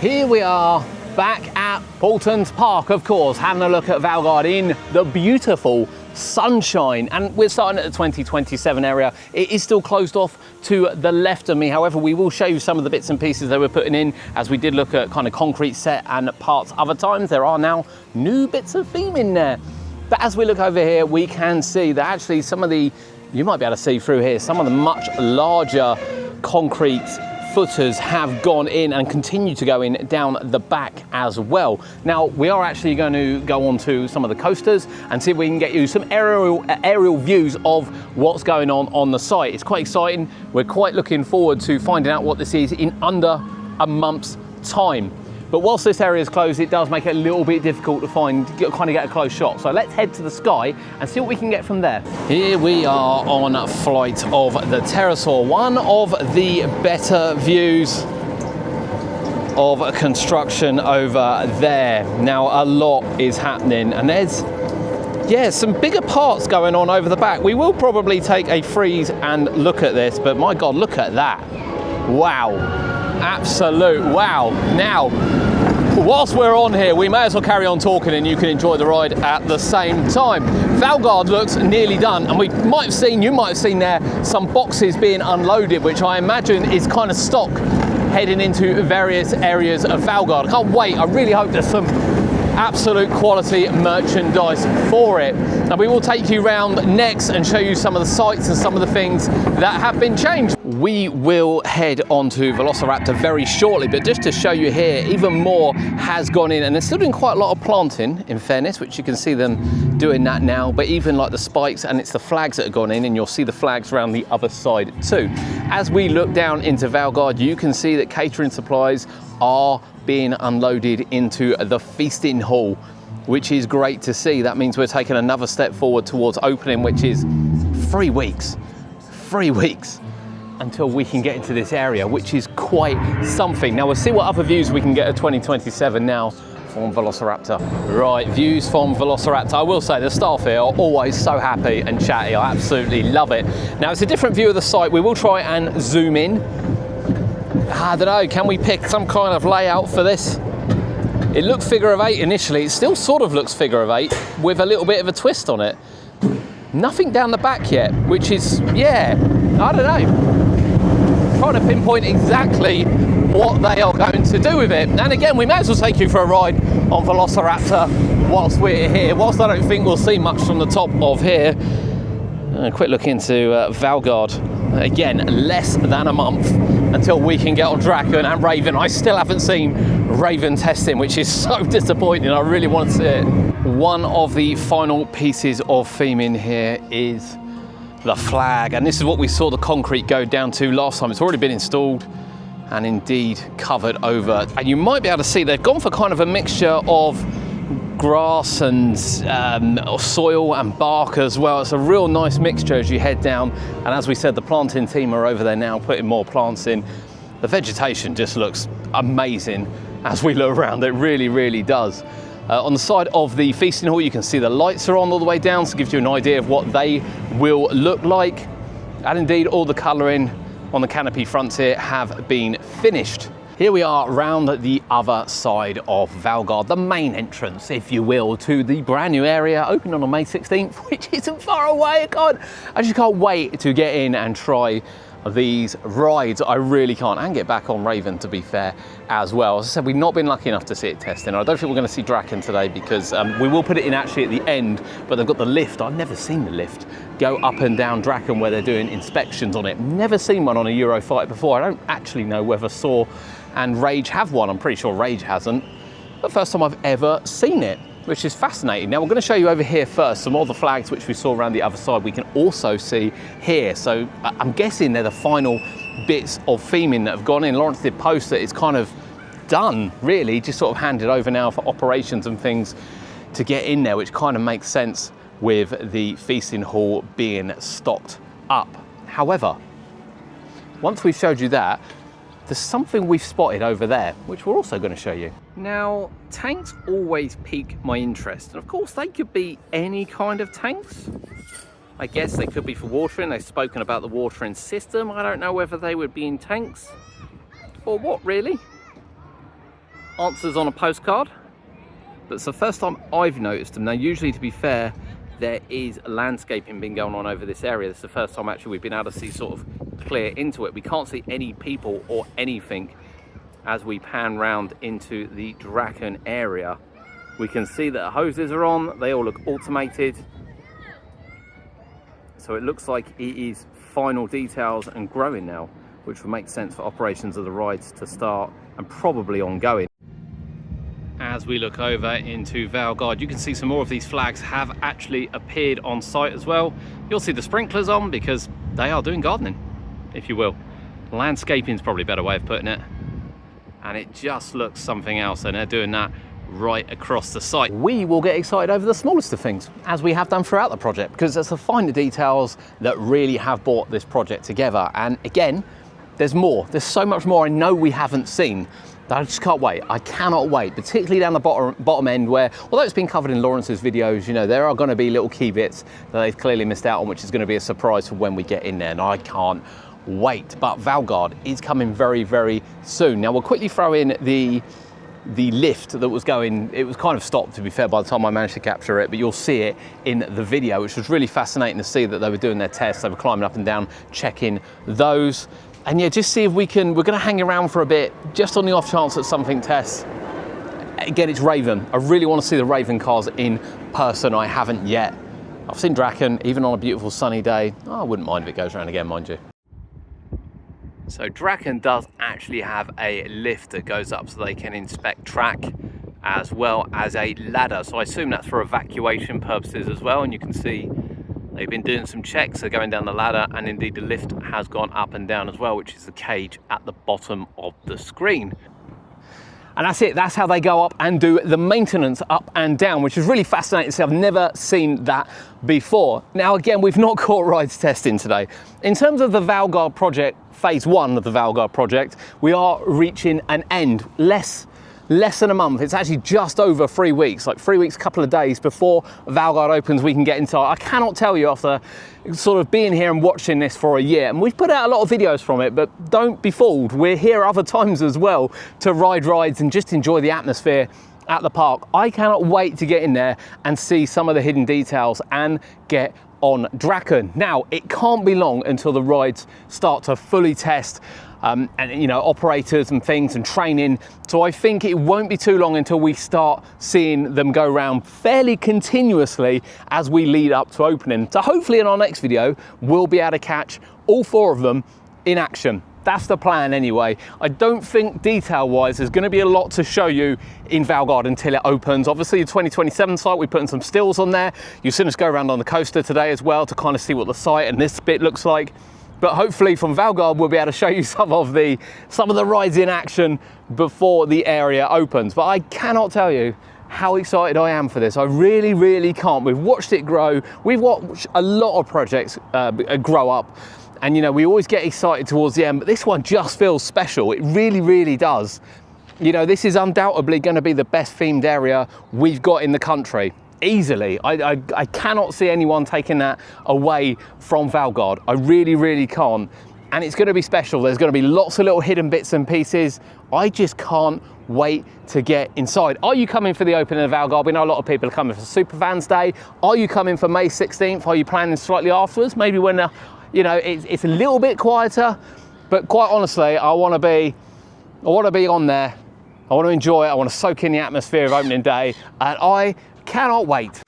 Here we are back at Paultons Park, of course, having a look at Valgard in the beautiful sunshine, and we're starting at the 2027 area. It is still closed off to the left of me. However, we will show you some of the bits and pieces they were putting in, as we did look at kind of concrete set and parts other times. There are now new bits of theme in there. But as we look over here, we can see that actually some of the, you might be able to see through here, some of the much larger concrete footers have gone in and continue to go in down the back as well. Now, we are actually going to go on to some of the coasters and see if we can get you some aerial views of what's going on the site. It's quite exciting. We're quite looking forward to finding out what this is in under a month's time. But whilst this area is closed, it does make it a little bit difficult to kind of get a close shot. So let's head to the sky and see what we can get from there. Here we are on Flight of the Pterosaur, one of the better views of construction over there. Now, a lot is happening, and there's, yeah, some bigger parts going on over the back. We will probably take a freeze and look at this, but my God, look at that. Wow. Absolute wow. Now, whilst we're on here, we may as well carry on talking and you can enjoy the ride at the same time. Valgard looks nearly done, and you might have seen there some boxes being unloaded, which I imagine is kind of stock heading into various areas of Valgard. I can't wait. I really hope there's some absolute quality merchandise for it. And we will take you round next and show you some of the sites and some of the things that have been changed. We will head on to Velociraptor very shortly, but just to show you here, even more has gone in, and they're still doing quite a lot of planting, in fairness, which you can see them doing that now, but even like the spikes, and it's the flags that have gone in, and you'll see the flags around the other side too. As we look down into Valgard, you can see that catering supplies are being unloaded into the feasting hall, which is great to see. That means we're taking another step forward towards opening, which is 3 weeks until we can get into this area, which is quite something. Now, we'll see what other views we can get at 2027 now from Velociraptor. Right, views from Velociraptor. I will say the staff here are always so happy and chatty. I absolutely love it. Now, it's a different view of the site. We will try and zoom in. I don't know, can we pick some kind of layout for this? It looked figure of 8 initially. It still sort of looks figure of 8 with a little bit of a twist on it. Nothing down the back yet, which is, yeah, I don't know. Trying to pinpoint exactly what they are going to do with it. And again, we may as well take you for a ride on Velociraptor whilst we're here. Whilst I don't think we'll see much from the top of here. A quick look into Valgard. Again, less than a month until we can get on Draken and Raven. I still haven't seen Raven testing, which is so disappointing. I really want to see it. One of the final pieces of theming here is the flag, and this is what we saw the concrete go down to last time. It's already been installed and indeed covered over, and you might be able to see they've gone for kind of a mixture of grass and soil and bark as well. It's a real nice mixture as you head down, and as we said, the planting team are over there now putting more plants in. The vegetation just looks amazing as we look around. It really does. On the side of the feasting hall, you can see the lights are on all the way down, so it gives you an idea of what they will look like. And indeed, all the colouring on the canopy fronts here have been finished. Here we are round the other side of Valgard, the main entrance, if you will, to the brand new area opening on May 16th, which isn't far away. I just can't wait to get in and try these rides. I really can't, and get back on Raven, to be fair, as well. As I said, we've not been lucky enough to see it testing. I don't think we're going to see Draken today because we will put it in actually at the end, but they've got the lift. I've never seen the lift go up and down Draken where they're doing inspections on it. Never seen one on a Eurofighter before. I don't actually know whether Saw and Rage have one. I'm pretty sure Rage hasn't. The first time I've ever seen it, which is fascinating. Now, we're going to show you over here first some more of the flags which we saw around the other side. We can also see here. So I'm guessing they're the final bits of theming that have gone in. Lawrence did post that it's kind of done, really, just sort of handed over now for operations and things to get in there, which kind of makes sense with the feasting hall being stocked up. However, once we've showed you that, there's something we've spotted over there, which we're also going to show you. Now, tanks always pique my interest, and of course they could be any kind of tanks. I guess they could be for watering. They've spoken about the watering system. I don't know whether they would be in tanks or what, really. answers on a postcard, but it's the first time I've noticed them. Now, usually, to be fair, there is landscaping been going on over this area. This is the first time actually we've been able to see sort of clear into it. We can't see any people or anything as we pan round into the Draken area. We can see that the hoses are on, they all look automated. So it looks like it is final details and growing now, which will make sense for operations of the rides to start and probably ongoing. As we look over into Valgard, you can see some more of these flags have actually appeared on site as well. You'll see the sprinklers on because they are doing gardening, if you will. Landscaping is probably a better way of putting it. And it just looks something else, and they're doing that right across the site. We will get excited over the smallest of things, as we have done throughout the project, because it's the finer details that really have brought this project together. And again, there's more. There's so much more I know we haven't seen. I just can't wait. I cannot wait, particularly down the bottom end where, although it's been covered in Lawrence's videos, you know, there are going to be little key bits that they've clearly missed out on, which is going to be a surprise for when we get in there, and I can't wait. But Valgard is coming very, very soon. Now, we'll quickly throw in the lift that was going. It was kind of stopped, to be fair, by the time I managed to capture it, but you'll see it in the video, which was really fascinating to see that they were doing their tests. They were climbing up and down, checking those. And yeah, just see if we can, we're gonna hang around for a bit, just on the off chance that something tests. Again, it's Raven. I really want to see the Raven cars in person. I haven't yet. I've seen Draken, even on a beautiful sunny day. Oh, I wouldn't mind if it goes around again, mind you. So Draken does actually have a lift that goes up so they can inspect track, as well as a ladder. So I assume that's for evacuation purposes as well. And you can see they've been doing some checks. They're going down the ladder, and indeed the lift has gone up and down as well, which is the cage at the bottom of the screen. And that's it, that's how they go up and do the maintenance up and down, which is really fascinating to see. I've never seen that before. Now, again, we've not caught rides testing today. In terms of the Valgard project, phase 1 of the Valgard project, we are reaching an end, less than a month. It's actually just over 3 weeks, like 3 weeks, couple of days before Valgard opens, we can get inside. I cannot tell you, after sort of being here and watching this for a year, and we've put out a lot of videos from it, but don't be fooled. We're here other times as well to ride rides and just enjoy the atmosphere at the park. I cannot wait to get in there and see some of the hidden details and get on Draken. Now, it can't be long until the rides start to fully test and, you know, operators and things and training. So I think it won't be too long until we start seeing them go around fairly continuously as we lead up to opening. So hopefully in our next video, we'll be able to catch all 4 of them in action. That's the plan anyway. I don't think detail-wise there's going to be a lot to show you in Valgard until it opens. Obviously, the 2027 site, we're putting some stills on there. You've seen us go around on the coaster today as well to kind of see what the site and this bit looks like. But hopefully from Valgard, we'll be able to show you some of the rides in action before the area opens. But I cannot tell you how excited I am for this. I really, really can't. We've watched it grow. We've watched a lot of projects grow up. And, you know, we always get excited towards the end, but this one just feels special. It really, really does. You know, this is undoubtedly going to be the best themed area we've got in the country. Easily. I cannot see anyone taking that away from Valgard. I really, really can't. And it's going to be special. There's going to be lots of little hidden bits and pieces. I just can't wait to get inside. Are you coming for the opening of Valgard? We know a lot of people are coming for Superfans Day. Are you coming for May 16th? Are you planning slightly afterwards? Maybe when you know, it's a little bit quieter, but quite honestly, I want to be on there. I want to enjoy it. I want to soak in the atmosphere of opening day, and I cannot wait.